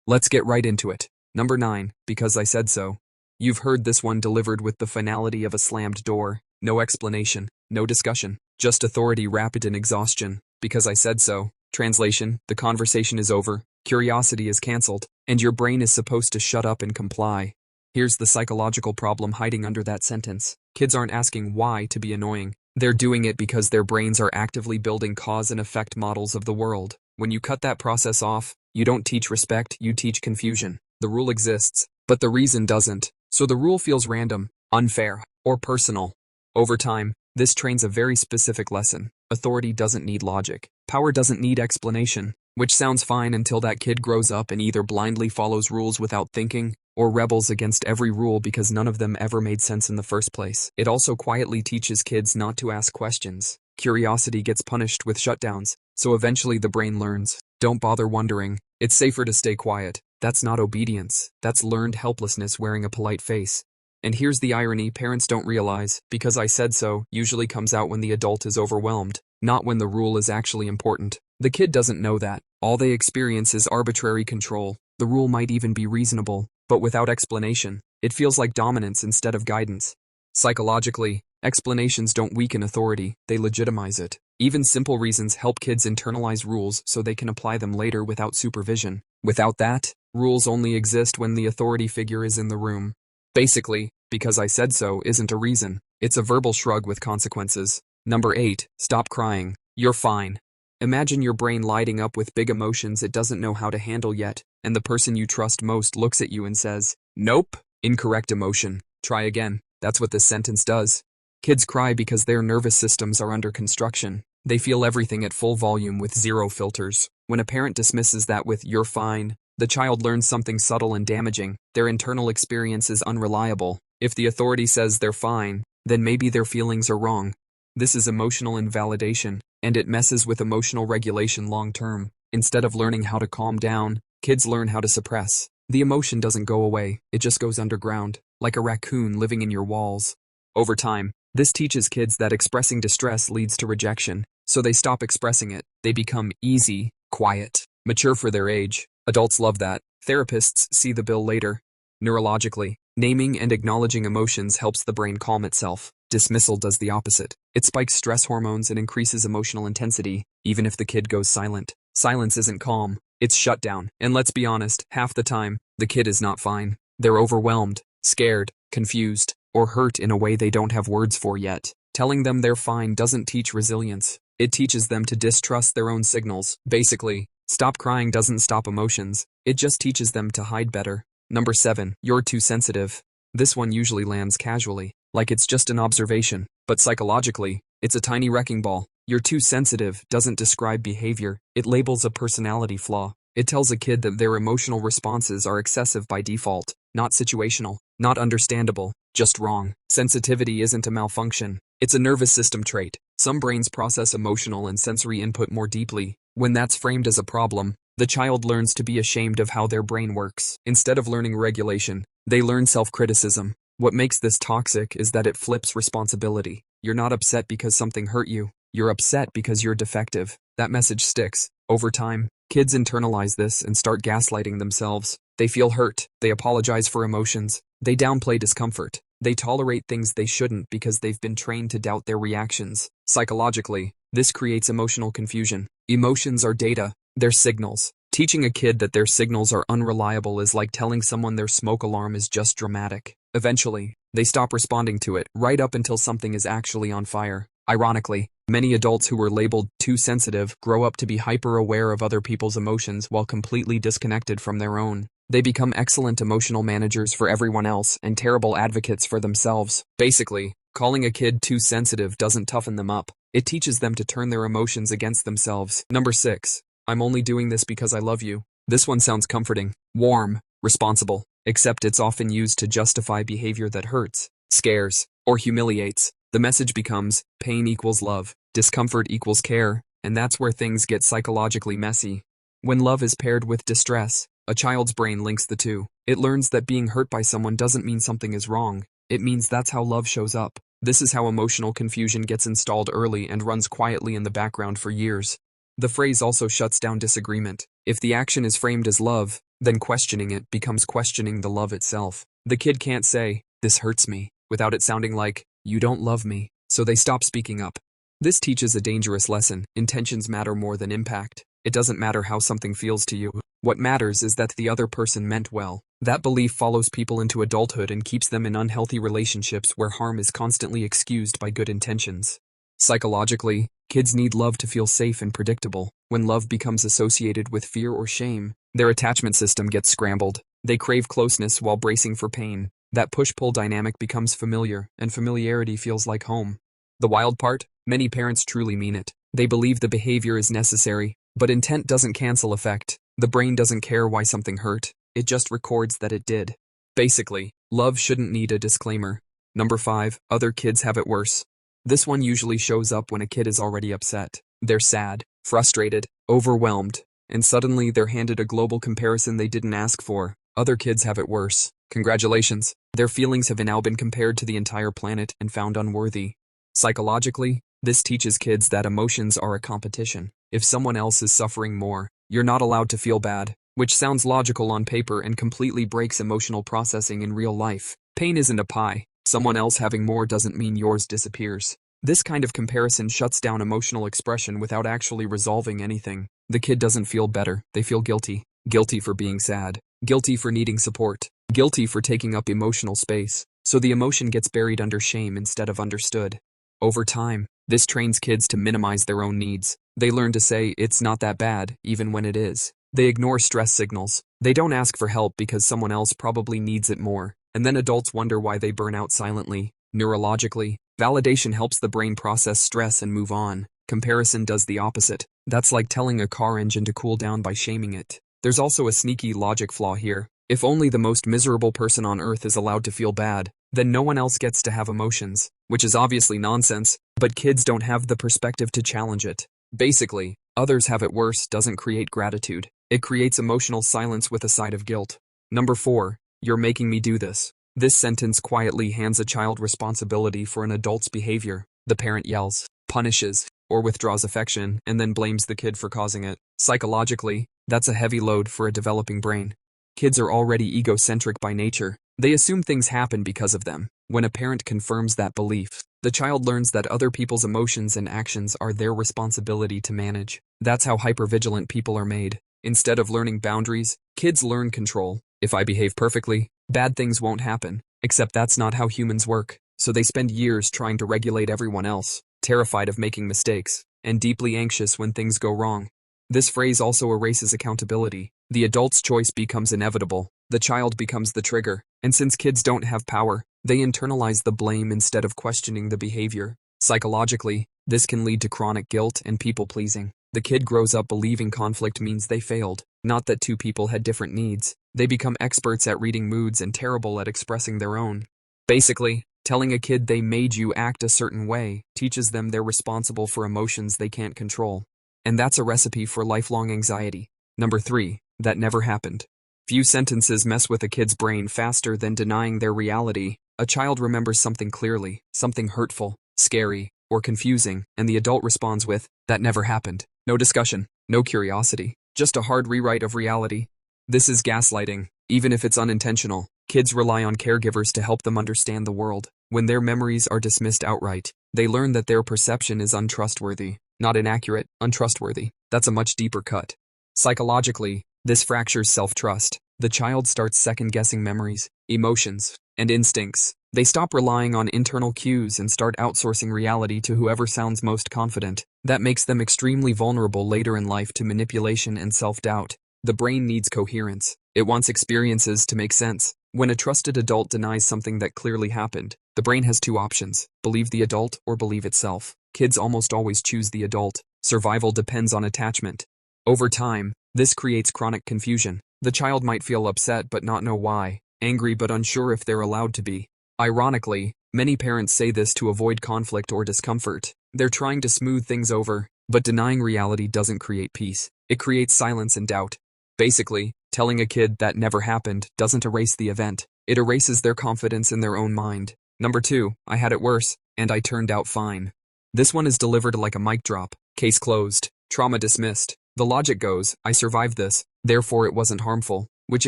Let's get right into it. Number 9, because I said so. You've heard this one delivered with the finality of a slammed door. No explanation, no discussion, just authority wrapped in exhaustion. Because I said so. Translation, the conversation is over, curiosity is cancelled, and your brain is supposed to shut up and comply. Here's the psychological problem hiding under that sentence. Kids aren't asking why to be annoying. They're doing it because their brains are actively building cause and effect models of the world. When you cut that process off, you don't teach respect, you teach confusion. The rule exists, but the reason doesn't. So the rule feels random, unfair, or personal. Over time, this trains a very specific lesson. Authority doesn't need logic. Power doesn't need explanation. Which sounds fine until that kid grows up and either blindly follows rules without thinking, or rebels against every rule because none of them ever made sense in the first place. It also quietly teaches kids not to ask questions. Curiosity gets punished with shutdowns, so eventually the brain learns, don't bother wondering, it's safer to stay quiet. That's not obedience, that's learned helplessness wearing a polite face. And here's the irony parents don't realize, because I said so usually comes out when the adult is overwhelmed, not when the rule is actually important. The kid doesn't know that. All they experience is arbitrary control. The rule might even be reasonable, but without explanation, it feels like dominance instead of guidance. Psychologically, explanations don't weaken authority, they legitimize it. Even simple reasons help kids internalize rules so they can apply them later without supervision. Without that, rules only exist when the authority figure is in the room. Basically, because I said so isn't a reason, it's a verbal shrug with consequences. Number 8, stop crying. You're fine. Imagine your brain lighting up with big emotions it doesn't know how to handle yet, and the person you trust most looks at you and says, "Nope, incorrect emotion. Try again." That's what this sentence does. Kids cry because their nervous systems are under construction. They feel everything at full volume with zero filters. When a parent dismisses that with "you're fine," the child learns something subtle and damaging. Their internal experience is unreliable. If the authority says they're fine, then maybe their feelings are wrong. This is emotional invalidation, and it messes with emotional regulation long term. Instead of learning how to calm down, kids learn how to suppress. The emotion doesn't go away, it just goes underground, like a raccoon living in your walls. Over time, this teaches kids that expressing distress leads to rejection, so they stop expressing it. They become easy, quiet, mature for their age. Adults love that. Therapists see the bill later. Neurologically, naming and acknowledging emotions helps the brain calm itself. Dismissal does the opposite. It spikes stress hormones and increases emotional intensity, even if the kid goes silent. Silence isn't calm, it's shutdown. And let's be honest, half the time, the kid is not fine. They're overwhelmed, scared, confused, or hurt in a way they don't have words for yet. Telling them they're fine doesn't teach resilience. It teaches them to distrust their own signals. Basically, stop crying doesn't stop emotions. It just teaches them to hide better. Number 7, you're too sensitive. This one usually lands casually, like it's just an observation, but psychologically, it's a tiny wrecking ball. You're too sensitive doesn't describe behavior, it labels a personality flaw. It tells a kid that their emotional responses are excessive by default, not situational, not understandable, just wrong. Sensitivity isn't a malfunction, it's a nervous system trait. Some brains process emotional and sensory input more deeply. When that's framed as a problem, the child learns to be ashamed of how their brain works. Instead of learning regulation, they learn self-criticism. What makes this toxic is that it flips responsibility. You're not upset because something hurt you. You're upset because you're defective. That message sticks. Over time, kids internalize this and start gaslighting themselves. They feel hurt. They apologize for emotions. They downplay discomfort. They tolerate things they shouldn't because they've been trained to doubt their reactions. Psychologically, this creates emotional confusion. Emotions are data. They're signals. Teaching a kid that their signals are unreliable is like telling someone their smoke alarm is just dramatic. Eventually, they stop responding to it, right up until something is actually on fire. Ironically, many adults who were labeled too sensitive grow up to be hyper-aware of other people's emotions while completely disconnected from their own. They become excellent emotional managers for everyone else and terrible advocates for themselves. Basically, calling a kid too sensitive doesn't toughen them up. It teaches them to turn their emotions against themselves. Number 6. I'm only doing this because I love you. This one sounds comforting, warm, responsible, except it's often used to justify behavior that hurts, scares, or humiliates. The message becomes, pain equals love, discomfort equals care, and that's where things get psychologically messy. When love is paired with distress, a child's brain links the two. It learns that being hurt by someone doesn't mean something is wrong. It means that's how love shows up. This is how emotional confusion gets installed early and runs quietly in the background for years. The phrase also shuts down disagreement. If the action is framed as love, Then questioning it becomes questioning the love itself. The kid can't say, "This hurts me," without it sounding like, "You don't love me," so they stop speaking up. This teaches a dangerous lesson. Intentions matter more than impact. It doesn't matter how something feels to you. What matters is that the other person meant well. That belief follows people into adulthood and keeps them in unhealthy relationships where harm is constantly excused by good intentions. Psychologically, kids need love to feel safe and predictable. When love becomes associated with fear or shame, their attachment system gets scrambled. They crave closeness while bracing for pain. That push-pull dynamic becomes familiar, and familiarity feels like home. The wild part? Many parents truly mean it. They believe the behavior is necessary, but intent doesn't cancel effect. The brain doesn't care why something hurt. It just records that it did. Basically, love shouldn't need a disclaimer. Number 5, other kids have it worse. This one usually shows up when a kid is already upset. They're sad, frustrated, overwhelmed, and suddenly they're handed a global comparison they didn't ask for. Other kids have it worse. Congratulations. Their feelings have now been compared to the entire planet and found unworthy. Psychologically, this teaches kids that emotions are a competition. If someone else is suffering more, you're not allowed to feel bad, which sounds logical on paper and completely breaks emotional processing in real life. Pain isn't a pie. Someone else having more doesn't mean yours disappears. This kind of comparison shuts down emotional expression without actually resolving anything. The kid doesn't feel better, they feel guilty. Guilty for being sad. Guilty for needing support. Guilty for taking up emotional space. So the emotion gets buried under shame instead of understood. Over time, this trains kids to minimize their own needs. They learn to say, "It's not that bad," even when it is. They ignore stress signals. They don't ask for help because someone else probably needs it more. And then adults wonder why they burn out silently. Neurologically, validation helps the brain process stress and move on. Comparison does the opposite. That's like telling a car engine to cool down by shaming it. There's also a sneaky logic flaw here. If only the most miserable person on earth is allowed to feel bad, then no one else gets to have emotions, which is obviously nonsense, but kids don't have the perspective to challenge it. Basically, others have it worse doesn't create gratitude. It creates emotional silence with a side of guilt. Number 4, you're making me do this. This sentence quietly hands a child responsibility for an adult's behavior. The parent yells, punishes, or withdraws affection, and then blames the kid for causing it. Psychologically, that's a heavy load for a developing brain. Kids are already egocentric by nature. They assume things happen because of them. When a parent confirms that belief, the child learns that other people's emotions and actions are their responsibility to manage. That's how hypervigilant people are made. Instead of learning boundaries, kids learn control. If I behave perfectly, bad things won't happen. Except that's not how humans work. So they spend years trying to regulate everyone else, terrified of making mistakes, and deeply anxious when things go wrong. This phrase also erases accountability. The adult's choice becomes inevitable. The child becomes the trigger. And since kids don't have power, they internalize the blame instead of questioning the behavior. Psychologically, this can lead to chronic guilt and people-pleasing. The kid grows up believing conflict means they failed, not that two people had different needs. They become experts at reading moods and terrible at expressing their own. Basically, telling a kid they made you act a certain way teaches them they're responsible for emotions they can't control. And that's a recipe for lifelong anxiety. Number 3, that never happened. Few sentences mess with a kid's brain faster than denying their reality. A child remembers something clearly, something hurtful, scary, or confusing, and the adult responds with, "That never happened." No discussion, no curiosity, just a hard rewrite of reality. This is gaslighting, even if it's unintentional. Kids rely on caregivers to help them understand the world. When their memories are dismissed outright, they learn that their perception is untrustworthy. Not inaccurate, untrustworthy. That's a much deeper cut. Psychologically, this fractures self-trust. The child starts second-guessing memories, emotions, and instincts. They stop relying on internal cues and start outsourcing reality to whoever sounds most confident. That makes them extremely vulnerable later in life to manipulation and self-doubt. The brain needs coherence. It wants experiences to make sense. When a trusted adult denies something that clearly happened, the brain has two options: believe the adult or believe itself. Kids almost always choose the adult. Survival depends on attachment. Over time, this creates chronic confusion. The child might feel upset but not know why, angry but unsure if they're allowed to be. Ironically, many parents say this to avoid conflict or discomfort. They're trying to smooth things over, but denying reality doesn't create peace. It creates silence and doubt. Basically, telling a kid that never happened doesn't erase the event. It erases their confidence in their own mind. Number 2, I had it worse, and I turned out fine. This one is delivered like a mic drop. Case closed. Trauma dismissed. The logic goes, I survived this, therefore it wasn't harmful, which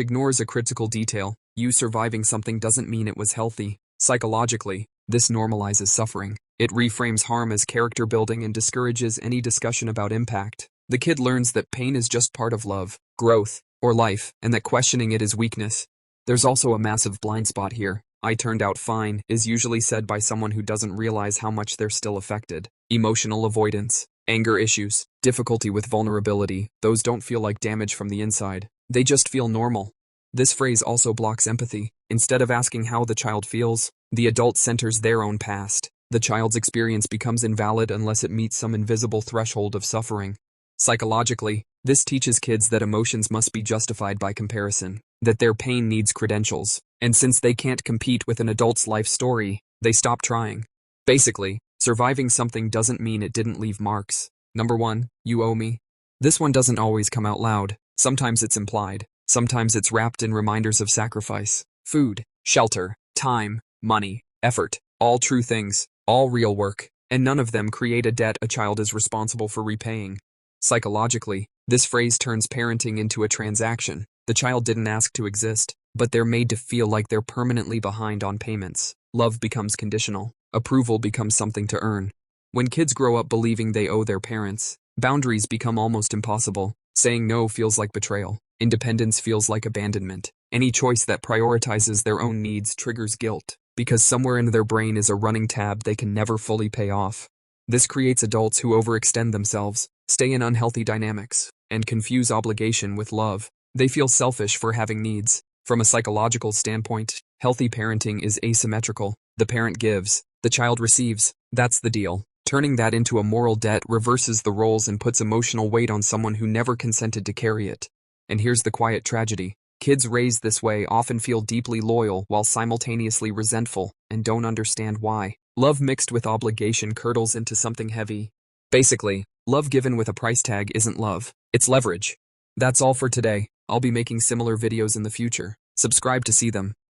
ignores a critical detail. You surviving something doesn't mean it was healthy. Psychologically, this normalizes suffering. It reframes harm as character building and discourages any discussion about impact. The kid learns that pain is just part of love, growth, or life, and that questioning it is weakness. There's also a massive blind spot here. "I turned out fine" is usually said by someone who doesn't realize how much they're still affected. Emotional avoidance, anger issues, difficulty with vulnerability, those don't feel like damage from the inside. They just feel normal. This phrase also blocks empathy. Instead of asking how the child feels, the adult centers their own past. The child's experience becomes invalid unless it meets some invisible threshold of suffering. Psychologically, this teaches kids that emotions must be justified by comparison, that their pain needs credentials, and since they can't compete with an adult's life story, they stop trying. Basically, surviving something doesn't mean it didn't leave marks. Number 1, you owe me. This one doesn't always come out loud. Sometimes it's implied. Sometimes it's wrapped in reminders of sacrifice. Food, shelter, time, money, effort, all true things, all real work, and none of them create a debt a child is responsible for repaying. Psychologically, this phrase turns parenting into a transaction. The child didn't ask to exist, but they're made to feel like they're permanently behind on payments. Love becomes conditional. Approval becomes something to earn. When kids grow up believing they owe their parents, boundaries become almost impossible. Saying no feels like betrayal. Independence feels like abandonment. Any choice that prioritizes their own needs triggers guilt, because somewhere in their brain is a running tab they can never fully pay off. This creates adults who overextend themselves, stay in unhealthy dynamics, and confuse obligation with love. They feel selfish for having needs. From a psychological standpoint, healthy parenting is asymmetrical. The parent gives, the child receives. That's the deal. Turning that into a moral debt reverses the roles and puts emotional weight on someone who never consented to carry it. And here's the quiet tragedy. Kids raised this way often feel deeply loyal while simultaneously resentful, and don't understand why. Love mixed with obligation curdles into something heavy. Basically, love given with a price tag isn't love, it's leverage. That's all for today. I'll be making similar videos in the future. Subscribe to see them.